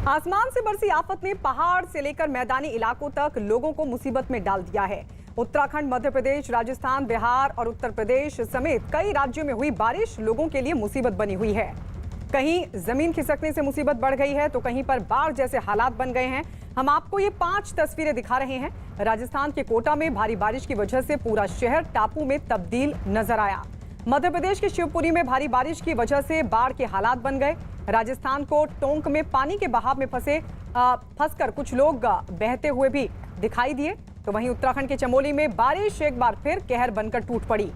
आसमान से बरसी आफत ने पहाड़ से लेकर मैदानी इलाकों तक लोगों को मुसीबत में डाल दिया है। उत्तराखंड, मध्य प्रदेश, राजस्थान, बिहार और उत्तर प्रदेश समेत कई राज्यों में हुई बारिश लोगों के लिए मुसीबत बनी हुई है। कहीं जमीन खिसकने से मुसीबत बढ़ गई है तो कहीं पर बाढ़ जैसे हालात बन गए हैं। हम आपको ये 5 तस्वीरें दिखा रहे हैं। राजस्थान के कोटा में भारी बारिश की वजह से पूरा शहर टापू में तब्दील नजर आया। मध्य प्रदेश के शिवपुरी में भारी बारिश की वजह से बाढ़ के हालात बन गए। राजस्थान को टोंक में पानी के बहाव में फंसकर कुछ लोग बहते हुए भी दिखाई दिए। तो वहीं उत्तराखंड के चमोली में बारिश एक बार फिर कहर बनकर टूट पड़ी।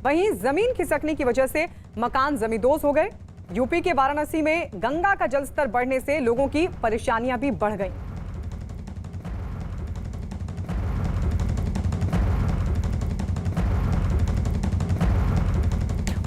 वहीं जमीन खिसकने की वजह से मकान जमींदोज हो गए। यूपी के वाराणसी में गंगा का जलस्तर बढ़ने से लोगों की परेशानियां भी बढ़ गईं।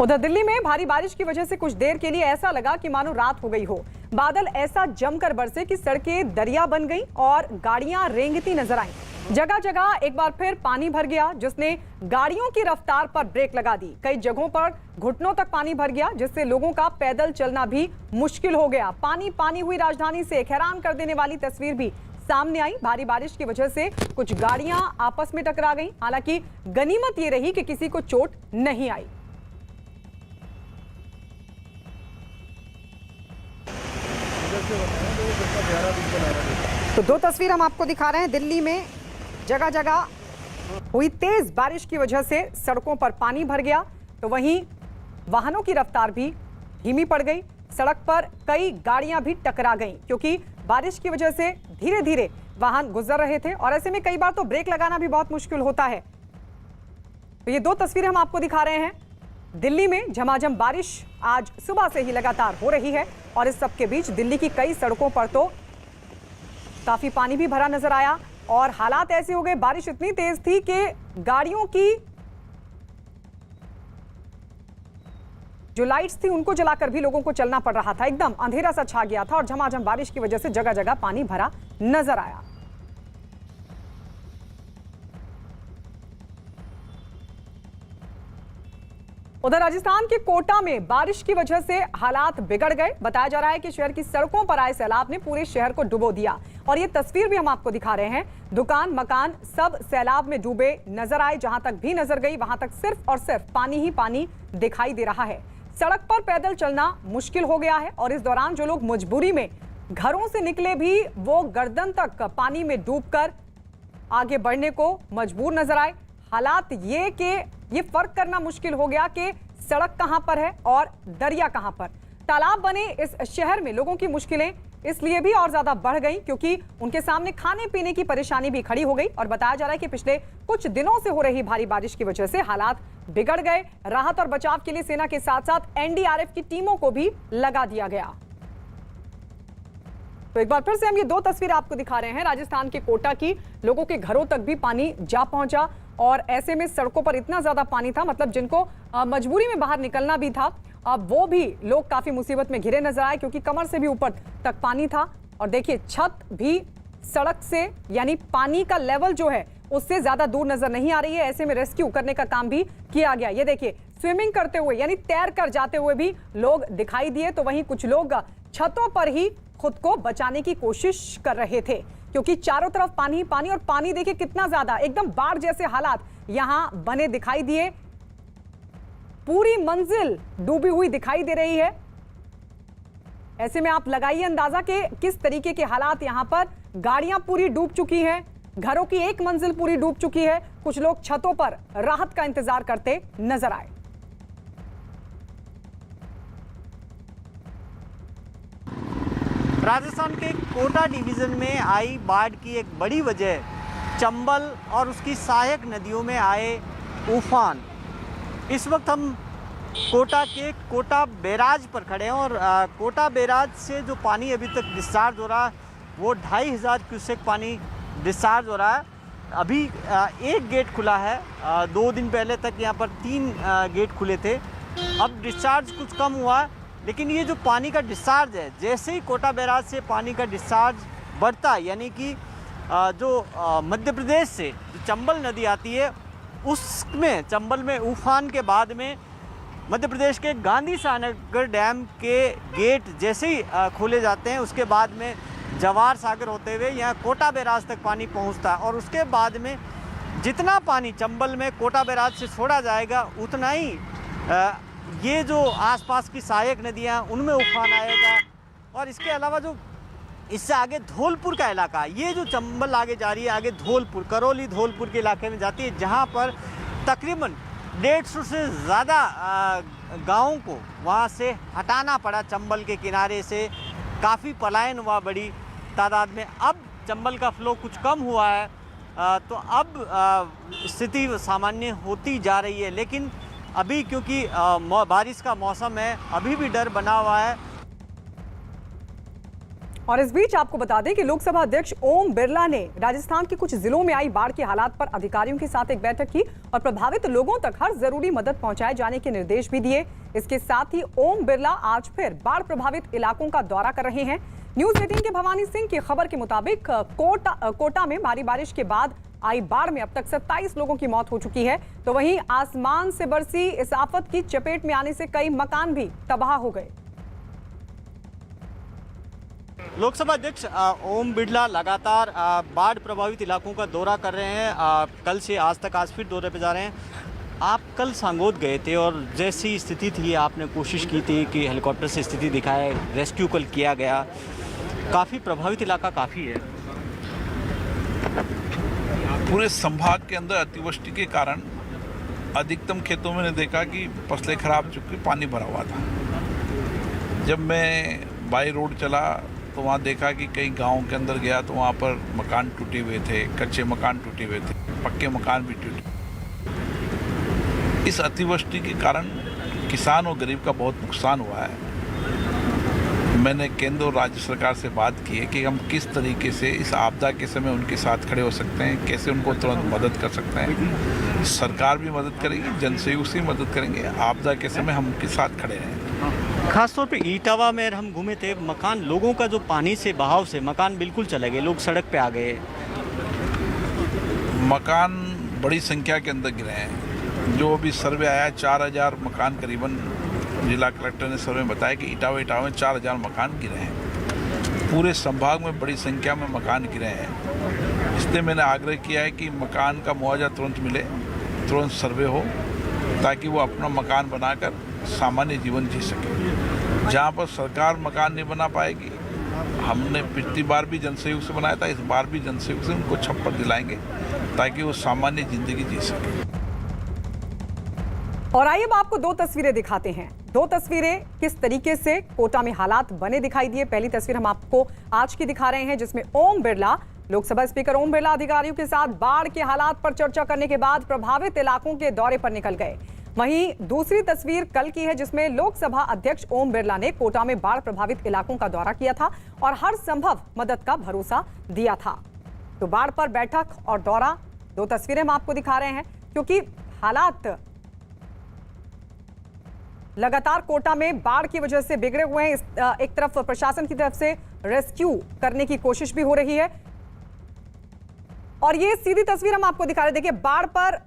उधर दिल्ली में भारी बारिश की वजह से कुछ देर के लिए ऐसा लगा कि मानो रात हो गई हो। बादल ऐसा जमकर बरसे कि सड़कें दरिया बन गईं और गाड़ियां रेंगती नजर आईं। जगह जगह एक बार फिर पानी भर गया, जिसने गाड़ियों की रफ्तार पर ब्रेक लगा दी। कई जगहों पर घुटनों तक पानी भर गया, जिससे लोगों का पैदल चलना भी मुश्किल हो गया। पानी पानी हुई राजधानी से एक हैरान कर देने वाली तस्वीर भी सामने आई। भारी बारिश की वजह से कुछ गाड़ियां आपस में टकरा गईं। हालांकि गनीमत ये रही कि किसी को चोट नहीं आई। तो 2 तस्वीर हम आपको दिखा रहे हैं। दिल्ली में जगह जगह हुई तेज बारिश की वजह से सड़कों पर पानी भर गया, तो वहीं वाहनों की रफ्तार भी धीमी पड़ गई। सड़क पर कई गाड़ियां भी टकरा गईं, क्योंकि बारिश की वजह से धीरे धीरे वाहन गुजर रहे थे और ऐसे में कई बार तो ब्रेक लगाना भी बहुत मुश्किल होता है। तो ये 2 तस्वीरें हम आपको दिखा रहे हैं। दिल्ली में झमाझम बारिश आज सुबह से ही लगातार हो रही है और इस सब के बीच दिल्ली की कई सड़कों पर तो काफी पानी भी भरा नजर आया और हालात ऐसे हो गए। बारिश इतनी तेज थी कि गाड़ियों की जो लाइट्स थी उनको जलाकर भी लोगों को चलना पड़ रहा था। एकदम अंधेरा सा छा गया था और झमाझम बारिश की वजह से जगह जगह पानी भरा नजर आया। उधर राजस्थान के कोटा में बारिश की वजह से हालात बिगड़ गए। बताया जा रहा है कि शहर की सड़कों पर आए सैलाब ने पूरे शहर को डुबो दिया और ये तस्वीर भी हम आपको दिखा रहे हैं। दुकान, मकान सब सैलाब में डूबे नजर आए। जहां तक भी नजर गई वहां तक सिर्फ और सिर्फ पानी ही पानी दिखाई दे रहा है। सड़क पर पैदल चलना मुश्किल हो गया है और इस दौरान जो लोग मजबूरी में घरों से निकले भी वो गर्दन तक पानी में डूबकर आगे बढ़ने को मजबूर नजर आए। हालात ये कि ये फर्क करना मुश्किल हो गया कि सड़क कहां पर है और दरिया कहां पर। तालाब बने इस शहर में लोगों की मुश्किलें इसलिए भी और ज्यादा बढ़ गई क्योंकि उनके सामने खाने पीने की परेशानी भी खड़ी हो गई और बताया जा रहा है कि पिछले कुछ दिनों से हो रही भारी बारिश की वजह से हालात बिगड़ गए। राहत और बचाव के लिए सेना के साथ साथ एनडीआरएफ की टीमों को भी लगा दिया गया। तो एक बार फिर से हम ये 2 तस्वीरें आपको दिखा रहे हैं राजस्थान के कोटा की। लोगों के घरों तक भी पानी जा पहुंचा और ऐसे में सड़कों पर इतना ज्यादा पानी था, मतलब जिनको मजबूरी में बाहर निकलना भी था, अब वो भी लोग काफी मुसीबत में घिरे नजर आए क्योंकि कमर से भी ऊपर तक पानी था। और देखिए छत भी सड़क से यानी पानी का लेवल जो है उससे ज्यादा दूर नजर नहीं आ रही है। ऐसे में रेस्क्यू करने का काम भी किया गया। ये देखिए स्विमिंग करते हुए यानी तैर कर जाते हुए भी लोग दिखाई दिए, तो वहीं कुछ लोग छतों पर ही खुद को बचाने की कोशिश कर रहे थे क्योंकि चारों तरफ पानी ही पानी और पानी देखिए कितना ज्यादा, एकदम बाढ़ जैसे हालात यहां बने दिखाई दिए। पूरी मंजिल डूबी हुई दिखाई दे रही है। ऐसे में आप लगाइए अंदाजा कि किस तरीके के हालात यहां पर। गाड़ियां पूरी डूब चुकी हैं, घरों की एक मंजिल पूरी डूब चुकी है। कुछ लोग छतों पर राहत का इंतजार करते नजर आए। राजस्थान के कोटा डिवीज़न में आई बाढ़ की एक बड़ी वजह चंबल और उसकी सहायक नदियों में आए उफान। इस वक्त हम कोटा के कोटा बैराज पर खड़े हैं और कोटा बैराज से जो पानी अभी तक डिस्चार्ज हो रहा है वो 2500 क्यूसेक पानी डिस्चार्ज हो रहा है। अभी एक गेट खुला है, 2 दिन पहले तक यहाँ पर 3 गेट खुले थे। अब डिस्चार्ज कुछ कम हुआ है, लेकिन ये जो पानी का डिस्चार्ज है, जैसे ही कोटा बैराज से पानी का डिस्चार्ज बढ़ता है यानी कि जो मध्य प्रदेश से जो चंबल नदी आती है उसमें चंबल में उफान के बाद में मध्य प्रदेश के गांधी सागर डैम के गेट जैसे ही खोले जाते हैं उसके बाद में जवाहर सागर होते हुए यहाँ कोटा बैराज तक पानी पहुँचता है, और उसके बाद में जितना पानी चंबल में कोटा बैराज से छोड़ा जाएगा उतना ही ये जो आसपास की सहायक नदियाँ उनमें उफान आएगा। और इसके अलावा जो इससे आगे धौलपुर का इलाका, ये जो चंबल आगे जा रही है, आगे धौलपुर, करौली धौलपुर के इलाके में जाती है, जहाँ पर तकरीबन 150 से ज़्यादा गाँवों को वहाँ से हटाना पड़ा। चंबल के किनारे से काफ़ी पलायन हुआ बड़ी तादाद में। अब चंबल का फ्लो कुछ कम हुआ है, तो अब स्थिति सामान्य होती जा रही है, लेकिन अभी क्योंकि बारिश का मौसम है, अभी भी डर बना हुआ है। और इस बीच आपको बता दें कि लोकसभा अध्यक्ष ओम बिरला ने राजस्थान के कुछ जिलों में आई बाढ़ के हालात पर अधिकारियों के साथ एक बैठक की और प्रभावित लोगों तक हर जरूरी मदद पहुंचाए जाने के निर्देश भी दिए। इसके साथ ही ओम बिरला आज फिर बाढ़ प्रभावित इलाकों का दौरा कर रहे हैं। न्यूज 18 के भवानी सिंह की खबर के मुताबिक कोटा में भारी बारिश के बाद आई बाढ़ में अब तक 27 लोगों की मौत हो चुकी है, तो वहीं आसमान से बरसी इस आफत की चपेट में आने से कई मकान भी तबाह हो गए। लोकसभा अध्यक्ष ओम बिरला लगातार बाढ़ प्रभावित इलाकों का दौरा कर रहे हैं। कल से आज तक आज फिर दौरे पे जा रहे हैं। आप कल सांगोद गए थे और जैसी स्थिति थी आपने कोशिश की थी कि हेलीकॉप्टर से स्थिति दिखाए, रेस्क्यू कल किया गया। काफ़ी प्रभावित इलाका काफ़ी है। पूरे संभाग के अंदर अतिवृष्टि के कारण अधिकतम खेतों में देखा कि फसलें खराब चुकी, पानी भरा हुआ था। जब मैं बाई रोड चला तो वहाँ देखा कि कई गाँव के अंदर गया तो वहाँ पर मकान टूटे हुए थे, कच्चे मकान टूटे हुए थे, पक्के मकान भी टूटे। इस अतिवृष्टि के कारण किसान और गरीब का बहुत नुकसान हुआ है। मैंने केंद्र और राज्य सरकार से बात की है कि हम किस तरीके से इस आपदा के समय उनके साथ खड़े हो सकते हैं, कैसे उनको तुरंत मदद कर सकते हैं। सरकार भी मदद करेगी, जनसहयोग से मदद करेंगे। आपदा के समय हम उनके साथ खड़े हैं। खासतौर पे इटावा में हम घूमे थे, मकान लोगों का जो पानी से बहाव से मकान बिल्कुल चले गए, लोग सड़क पे आ गए। मकान बड़ी संख्या के अंदर गिरे हैं। जो अभी सर्वे आया 4000 मकान करीबन, जिला कलेक्टर ने सर्वे बताया कि इटावा में 4000 मकान गिरे हैं। पूरे संभाग में बड़ी संख्या में मकान गिरे हैं। इसलिए मैंने आग्रह किया है कि मकान का मुआवजा तुरंत मिले, तुरंत सर्वे हो, ताकि वो अपना मकान बनाकर सामान्य जीवन जी सके। जहाँ पर सरकार मकान नहीं बना पाएगी, हमने पिछली बार भी जनसहयोग से बनाया था, इस बार भी जनसहयोग से उनको छप्पर दिलाएंगे ताकि वो सामान्य जिंदगी जी सके। और आइए अब आपको दो तस्वीरें दिखाते हैं। दो तस्वीरें किस तरीके से कोटा में हालात बने दिखाई दिए। पहली तस्वीर हम आपको आज की दिखा रहे हैं, जिसमें ओम बिरला, लोकसभा स्पीकर ओम बिरला अधिकारियों के साथ बाढ़ के हालात पर चर्चा करने के बाद प्रभावित इलाकों के दौरे पर निकल गए। वहीं दूसरी तस्वीर कल की है, जिसमें लोकसभा अध्यक्ष ओम बिरला ने कोटा में बाढ़ प्रभावित इलाकों का दौरा किया था और हर संभव मदद का भरोसा दिया था। तो बाढ़ पर बैठक और दौरा, दो तस्वीरें हम आपको दिखा रहे हैं, क्योंकि हालात लगातार कोटा में बाढ़ की वजह से बिगड़े हुए हैं। एक तरफ प्रशासन की तरफ से रेस्क्यू करने की कोशिश भी हो रही है और ये सीधी तस्वीर हम आपको दिखा रहे हैं। देखिए, बाढ़ पर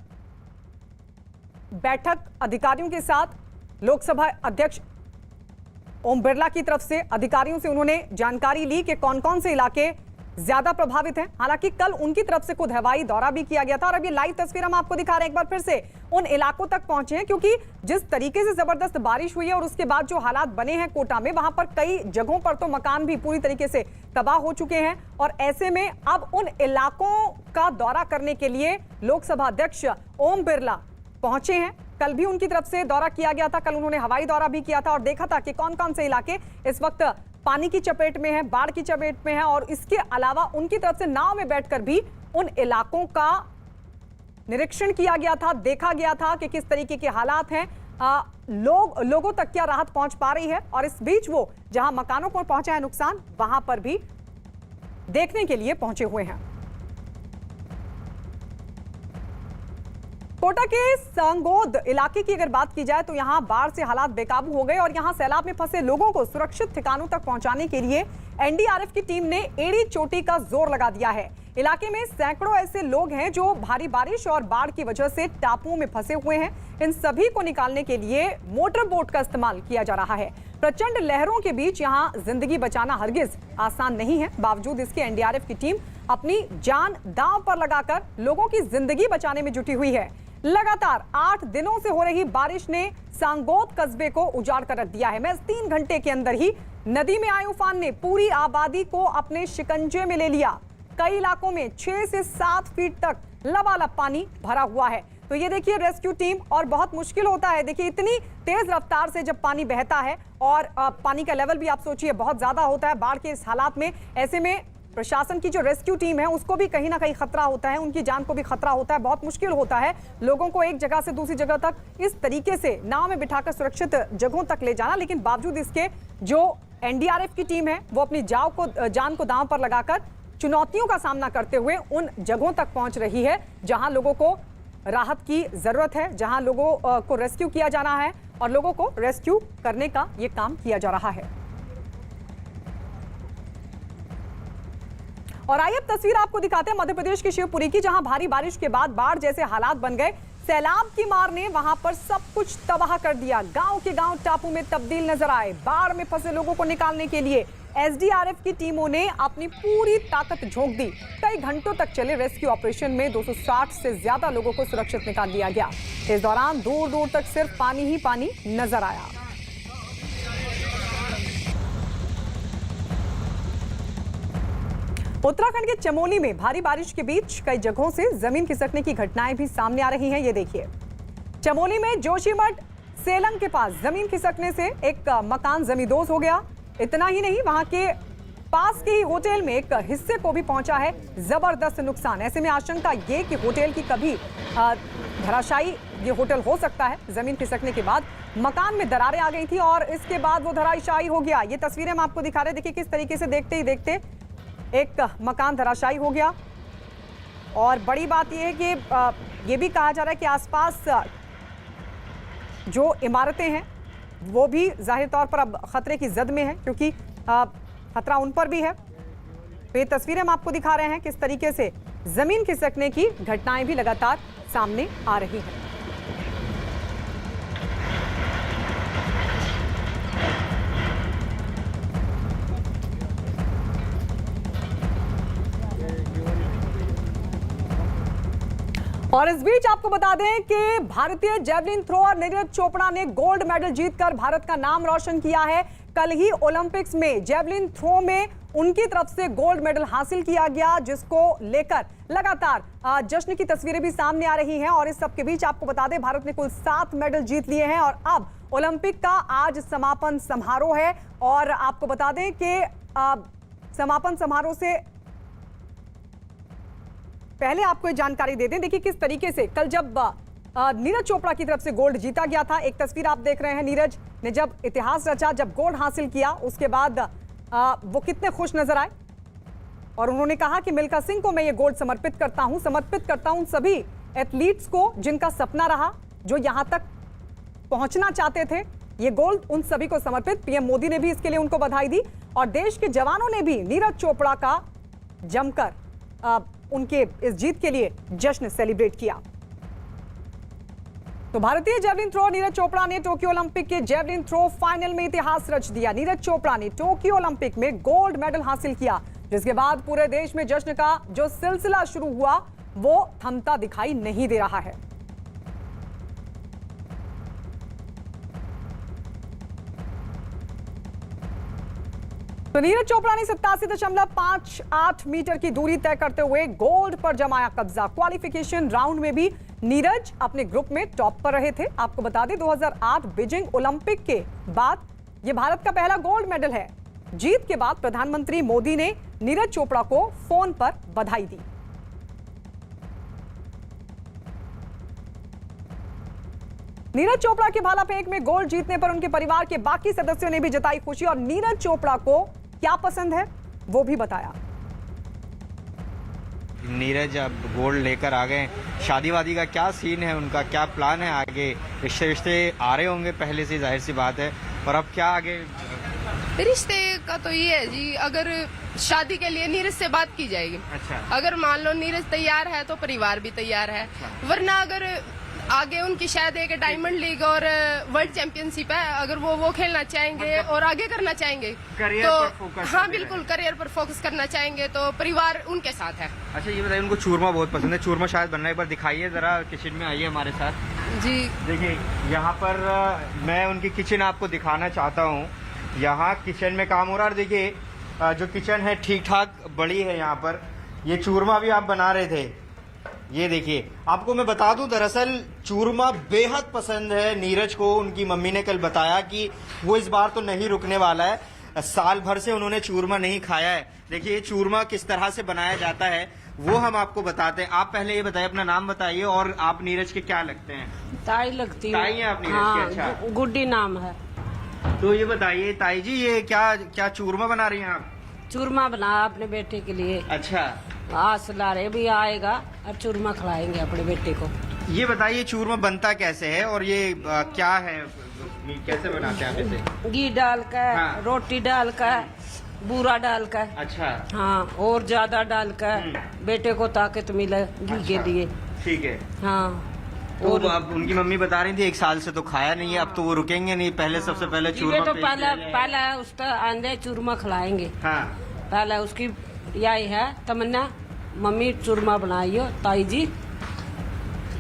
बैठक अधिकारियों के साथ लोकसभा अध्यक्ष ओम बिरला की तरफ से अधिकारियों से उन्होंने जानकारी ली कि कौन कौन से इलाके ज्यादा प्रभावित हैं। हालांकि कल उनकी तरफ से खुद हवाई दौरा भी किया गया था और अब ये लाइव तस्वीर हम आपको दिखा रहे हैं। एक बार फिर से उन इलाकों तक पहुंचे हैं, क्योंकि जिस तरीके से जबरदस्त बारिश हुई है और उसके बाद जो हालात बने हैं कोटा में, वहां पर कई जगहों पर तो मकान भी पूरी तरीके से तबाह हो चुके हैं। और ऐसे में अब उन इलाकों का दौरा करने के लिए लोकसभा अध्यक्ष ओम बिरला पहुंचे हैं। कल भी उनकी तरफ से दौरा किया गया था, कल उन्होंने हवाई दौरा भी किया था और देखा था कि कौन कौन से इलाके इस वक्त पानी की चपेट में है, बाढ़ की चपेट में है। और इसके अलावा उनकी तरफ से नाव में बैठकर भी उन इलाकों का निरीक्षण किया गया था, देखा गया था कि किस तरीके के हालात हैं, लोगों तक क्या राहत पहुंच पा रही है। और इस बीच वो जहां मकानों को पहुंचा है नुकसान, वहां पर भी देखने के लिए पहुंचे हुए हैं। कोटा के सांगोद इलाके की अगर बात की जाए तो यहां बाढ़ से हालात बेकाबू हो गए और यहां सैलाब में फंसे लोगों को सुरक्षित ठिकानों तक पहुंचाने के लिए एनडीआरएफ की टीम ने एड़ी चोटी का जोर लगा दिया है। इलाके में सैकड़ों ऐसे लोग हैं जो भारी बारिश और बाढ़ की वजह से टापुओं में फंसे हुए हैं। इन सभी को निकालने के लिए मोटर बोट का इस्तेमाल किया जा रहा है। प्रचंड लहरों के बीच यहां जिंदगी बचाना हरगिज आसान नहीं है। बावजूद इसके एनडीआरएफ की टीम अपनी जान दांव पर लगाकर लोगों की जिंदगी बचाने में जुटी हुई है। लगातार 8 दिनों से हो रही बारिश ने सांगोद कस्बे को उजाड़ कर रख दिया है। महज 3 घंटे के अंदर ही नदी में आए उफान ने पूरी आबादी को अपने शिकंजे में ले लिया। कई इलाकों में 6 से 7 फीट तक लबालब पानी भरा हुआ है। तो ये देखिए रेस्क्यू टीम, और बहुत मुश्किल होता है। देखिए इतनी तेज रफ्तार से जब पानी बहता है और पानी का लेवल भी आप सोचिए बहुत ज्यादा होता है बाढ़ के इस हालात में। ऐसे में प्रशासन की जो रेस्क्यू टीम है उसको भी कहीं ना कहीं खतरा होता है, उनकी जान को भी खतरा होता है। बहुत मुश्किल होता है लोगों को एक जगह से दूसरी जगह तक इस तरीके से नाव में बिठाकर सुरक्षित जगहों तक ले जाना। लेकिन बावजूद इसके जो एनडीआरएफ की टीम है वो अपनी जान को दांव पर लगाकर चुनौतियों का सामना करते हुए उन जगहों तक पहुंच रही है जहां लोगों को राहत की जरूरत है, जहां लोगों को रेस्क्यू किया जाना है और लोगों को रेस्क्यू करने का ये काम किया जा रहा है। और आइए अब तस्वीर आपको दिखाते हैं मध्य प्रदेश की शिवपुरी की, जहां भारी बारिश के बाद बाढ़ जैसे हालात बन गए। सैलाब की मार ने वहां पर सब कुछ तबाह कर दिया। गांव के गांव टापू में तब्दील नजर आए। बाढ़ में फंसे लोगों को निकालने के लिए एसडीआरएफ की टीमों ने अपनी पूरी ताकत झोंक दी। कई घंटों तक चले रेस्क्यू ऑपरेशन में 260 से ज्यादा लोगों को सुरक्षित निकाल लिया गया। इस दौरान दूर दूर तक सिर्फ पानी ही पानी नजर आया। उत्तराखंड के चमोली में भारी बारिश के बीच कई जगहों से जमीन खिसकने की घटनाएं भी सामने आ रही हैं। ये देखिए चमोली में जोशीमठ सेलंग के पास जमीन खिसकने से एक मकान जमींदोज हो गया। इतना ही नहीं, वहां के पास के ही होटल में एक हिस्से को भी पहुंचा है जबरदस्त नुकसान। ऐसे में आशंका ये कि होटल की कभी धराशायी ये होटल हो सकता है। जमीन खिसकने के बाद मकान में दरारें आ गई थी और इसके बाद वो धराशायी हो गया। ये तस्वीरें हम आपको दिखा रहे हैं। देखिए किस तरीके से देखते ही देखते एक मकान धराशायी हो गया। और बड़ी बात यह है कि ये भी कहा जा रहा है कि आसपास जो इमारतें हैं वो भी जाहिर तौर पर अब खतरे की जद में है, क्योंकि खतरा उन पर भी है। तो ये तस्वीरें हम आपको दिखा रहे हैं किस तरीके से जमीन खिसकने की घटनाएं भी लगातार सामने आ रही हैं। और इस बीच आपको बता दें कि भारतीय जेवलिन थ्रोअर नीरज चोपड़ा ने गोल्ड मेडल जीतकर भारत का नाम रोशन किया है। कल ही ओलंपिक्स में जेवलिन थ्रो में उनकी तरफ से गोल्ड मेडल हासिल किया गया, जिसको लेकर लगातार जश्न की तस्वीरें भी सामने आ रही हैं। और इस सब के बीच आपको बता दें भारत ने कुल 7 मेडल जीत लिए हैं और अब ओलंपिक का आज समापन समारोह है। और आपको बता दें कि समापन समारोह से पहले आपको ये जानकारी दे दें। देखिए किस तरीके से कल जब नीरज चोपड़ा की तरफ से गोल्ड जीता गया था, एक तस्वीर आप देख रहे हैं। नीरज ने जब इतिहास रचा, जब गोल्ड हासिल किया, उसके बाद वो कितने खुश नजर आए और उन्होंने कहा कि मिल्खा सिंह को मैं ये गोल्ड समर्पित करता हूं सभी एथलीट्स को जिनका सपना रहा, जो यहां तक पहुंचना चाहते थे। ये गोल्ड उन सभी को समर्पित। पीएम मोदी ने भी इसके लिए उनको बधाई दी और देश के जवानों ने भी नीरज चोपड़ा का जमकर उनके इस जीत के लिए जश्न सेलिब्रेट किया। तो भारतीय जेवलिन थ्रो नीरज चोपड़ा ने टोक्यो ओलंपिक के जेवलिन थ्रो फाइनल में इतिहास रच दिया। नीरज चोपड़ा ने टोक्यो ओलंपिक में गोल्ड मेडल हासिल किया, जिसके बाद पूरे देश में जश्न का जो सिलसिला शुरू हुआ वो थमता दिखाई नहीं दे रहा है। तो नीरज चोपड़ा ने 87.58 मीटर की दूरी तय करते हुए गोल्ड पर जमाया कब्जा। क्वालिफिकेशन राउंड में भी नीरज अपने ग्रुप में टॉप पर रहे थे। आपको बता दें 2008 बीजिंग ओलंपिक के बाद यह भारत का पहला गोल्ड मेडल है। जीत के बाद प्रधानमंत्री मोदी ने नीरज चोपड़ा को फोन पर बधाई दी। नीरज चोपड़ा के भाला फेंक में गोल्ड जीतने पर उनके परिवार के बाकी सदस्यों ने भी जताई खुशी और नीरज चोपड़ा को क्या पसंद है वो भी बताया। नीरज अब गोल्ड लेकर आ गए, शादी वादी का क्या सीन है, उनका क्या प्लान है आगे? रिश्ते आ रहे होंगे पहले से, जाहिर सी बात है, और अब क्या आगे रिश्ते का तो ये है जी, अगर शादी के लिए नीरज से बात की जाएगी। अच्छा। अगर मान लो नीरज तैयार है तो परिवार भी तैयार है, वरना अगर आगे उनकी शायद एक डायमंड लीग और वर्ल्ड चैंपियनशिप है, अगर वो खेलना चाहेंगे और आगे करना चाहेंगे करियर तो पर फोकस हाँ करना बिल्कुल करियर पर फोकस करना चाहेंगे तो परिवार उनके साथ है। अच्छा ये बताइए, उनको चूरमा बहुत पसंद है, चूरमा शायद बनना है, एक बार दिखाइए जरा, किचन में आइए हमारे साथ। जी देखिए यहाँ पर मैं उनकी किचन आपको दिखाना चाहता हूँ। यहाँ किचन में काम हो रहा है, देखिए जो किचन है ठीक ठाक बड़ी है। यहाँ पर ये चूरमा भी आप बना रहे थे, ये देखिए। आपको मैं बता दूं, दरअसल चूरमा बेहद पसंद है नीरज को। उनकी मम्मी ने कल बताया कि वो इस बार तो नहीं रुकने वाला है, साल भर से उन्होंने चूरमा नहीं खाया है। देखिए ये चूरमा किस तरह से बनाया जाता है वो हम आपको बताते हैं। आप पहले ये बताइए, अपना नाम बताइए और आप नीरज के क्या लगते हैं? ताई लगती ताई हैं आप नीरज हाँ, की? अच्छा। गुड्डी नाम है। तो ये बताइए ताई जी, ये क्या चूरमा बना रही हैं आप? चूरमा बनाया अपने बेटे के लिए। अच्छा, आस ला रहे भी आएगा और चूरमा खिलाएंगे अपने बेटे को। ये बताइए चूरमा बनता कैसे है और ये क्या है, कैसे बनाते हैं आप इसे? घी डाल कर, हाँ। रोटी डाल कर, बूरा डाल कर, अच्छा हाँ और ज्यादा डाल कर बेटे को ताकत मिले घी के लिए। ठीक है। हाँ तो अब उनकी मम्मी बता रही थी 1 साल से तो खाया नहीं है, अब तो वो रुकेंगे नहीं, पहले सबसे पहले ये चूरमा तो पेश किया जाएगा। पहले उसका आंधे चूरमा खिलाएंगे। हाँ पहले उसकी यही है तमन्ना, मम्मी चूरमा बनाइयो ताई जी।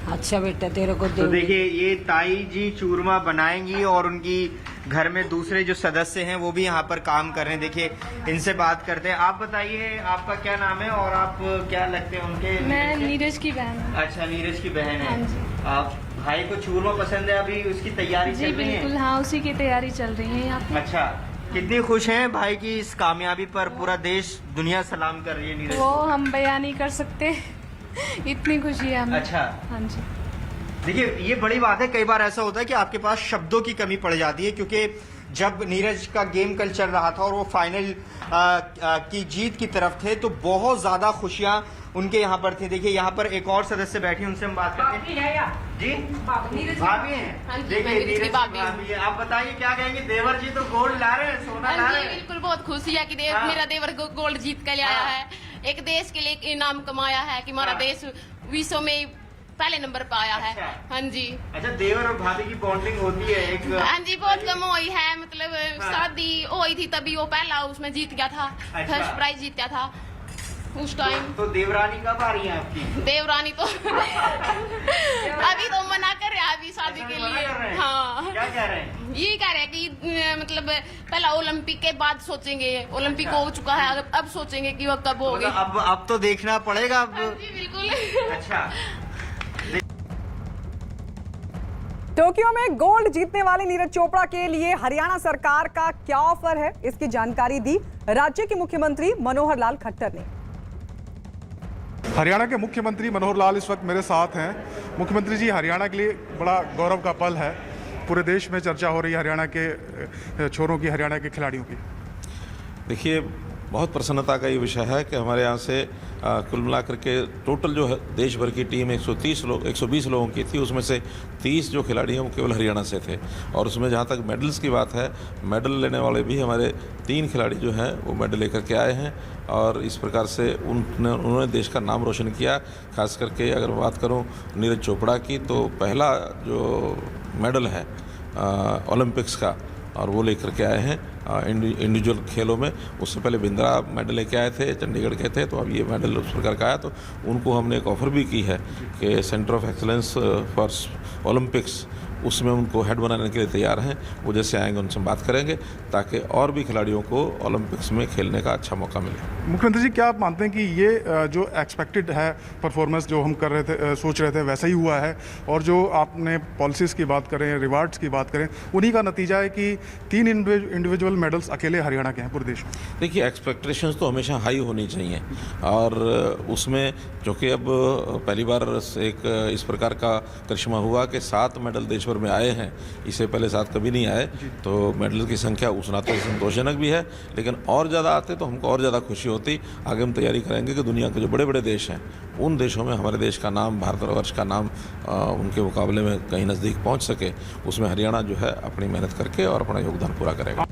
अच्छा बेटा तेरे को तो देंगे। देखिए ये ताई जी चूरमा बनाएंगी और उनकी घर में दूसरे जो सदस्य हैं वो भी यहाँ पर काम कर रहे हैं। देखिए इनसे बात करते हैं। आप बताइए आपका क्या नाम है और आप क्या लगते हैं उनके? मैं नीरज की बहन हूँ। अच्छा, नीरज की बहन है। हाँ जी। आप भाई को चूरमा पसंद है, अभी उसकी तैयारी जी चल रही है? बिल्कुल, हाँ उसी की तैयारी चल रही है यहाँ पे। अच्छा, कितनी खुश हैं भाई की इस कामयाबी पर? पूरा देश दुनिया सलाम कर रही है नीरज वो को। हम बयान नहीं कर सकते इतनी खुशी है हमें। अच्छा, हाँ जी। देखिए ये बड़ी बात है। कई बार ऐसा होता है कि आपके पास शब्दों की कमी पड़ जाती है, क्योंकि जब नीरज का गेम कल चल रहा था और वो फाइनल की जीत की तरफ थे तो बहुत ज्यादा खुशियां उनके यहाँ पर थी। देखिए यहाँ पर एक और सदस्य बैठी, उनसे हम बात करते हैं। जी भाभी हैं? हाँ जी, देखिए मैं नीरज की नीरज की भाभी हूँ। भाभी है। आप बताइए क्या कहेंगे? देवर जी तो गोल्ड ला रहे हैं, सोना ला हाँ रहे जी हैं। बिल्कुल, बहुत खुशी है कि हाँ। मेरा देवर गोल्ड जीत कर आया हाँ। है। एक देश के लिए इनाम कमाया है कि हमारा हाँ। देश विश्व में पहले नंबर पे आया है। अच्छा। हाँ जी। अच्छा, देवर और भाभी की बॉन्डिंग होती है एक? हाँ जी, बहुत कम हुई है, मतलब हाँ। शादी हुई थी तभी वो पहला उसमें जीत गया था, अच्छा। फर्स्ट प्राइज जीता था उस टाइम। तो देवरानी कब आ रही है आपकी? देवरानी तो अभी तो मना कर रहे हैं अभी शादी के मना कर रहे लिए। हैं? हाँ क्या कह रहे हैं? ये कह रहे हैं कि मतलब पहला ओलंपिक के बाद सोचेंगे, ओलंपिक हो चुका है अब सोचेंगे कि वो कब होगी। मतलब अब तो देखना पड़ेगा अब। हाँ जी बिल्कुल। अच्छा, टोक्यो में गोल्ड जीतने वाले नीरज चोपड़ा के लिए हरियाणा सरकार का क्या ऑफर है, इसकी जानकारी दी राज्य के मुख्यमंत्री मनोहर लाल खट्टर ने। हरियाणा के मुख्यमंत्री मनोहर लाल इस वक्त मेरे साथ हैं। मुख्यमंत्री जी, हरियाणा के लिए बड़ा गौरव का पल है, पूरे देश में चर्चा हो रही है हरियाणा के छोरों की, हरियाणा के खिलाड़ियों की। देखिए बहुत प्रसन्नता का ये विषय है कि हमारे यहाँ से कुल मिलाकर के टोटल जो है देश भर की टीम 120 लोगों की थी, उसमें से 30 जो खिलाड़ी हैं वो केवल हरियाणा से थे। और उसमें जहाँ तक मेडल्स की बात है, मेडल लेने वाले भी हमारे 3 खिलाड़ी जो हैं वो मेडल लेकर के आए हैं और इस प्रकार से उन्होंने देश का नाम रोशन किया। खास करके अगर बात करूँ नीरज चोपड़ा की, तो पहला जो मेडल है ओलंपिक्स का और वो लेकर के आए हैं इंडिविजुअल खेलों में। उससे पहले बिंद्रा मेडल लेके आए थे, चंडीगढ़ के थे, तो अब ये मेडल उस प्रकार का आया। तो उनको हमने एक ऑफ़र भी की है कि centre of excellence for Olympics, उसमें उनको हेड बनाने के लिए तैयार हैं। वो जैसे आएंगे उनसे बात करेंगे ताकि और भी खिलाड़ियों को ओलंपिक्स में खेलने का अच्छा मौका मिले। मुख्यमंत्री जी, क्या आप मानते हैं कि ये जो एक्सपेक्टेड है परफॉर्मेंस जो हम कर रहे थे, सोच रहे थे, वैसा ही हुआ है? और जो आपने पॉलिसीज़ की बात करें, रिवार्ड्स की बात करें, उन्हीं का नतीजा है कि 3 इंडिविजुअल मेडल्स अकेले हरियाणा के हैं पूरे देश में? देखिए एक्सपेक्टेशंस तो हमेशा हाई होनी चाहिए और उसमें चूँकि अब पहली बार एक इस प्रकार का करिश्मा हुआ कि 7 मेडल देश भर में आए हैं, इससे पहले 7 कभी नहीं आए, तो मेडल की संख्या उस नाते संतोषजनक भी है। लेकिन और ज़्यादा आते तो हमको और ज़्यादा खुशी होती। आगे हम तैयारी करेंगे कि दुनिया के जो बड़े बड़े देश हैं उन देशों में हमारे देश का नाम, भारतवर्ष का नाम उनके मुकाबले में कहीं नज़दीक पहुंच सके। उसमें हरियाणा जो है अपनी मेहनत करके और अपना योगदान पूरा करेगा।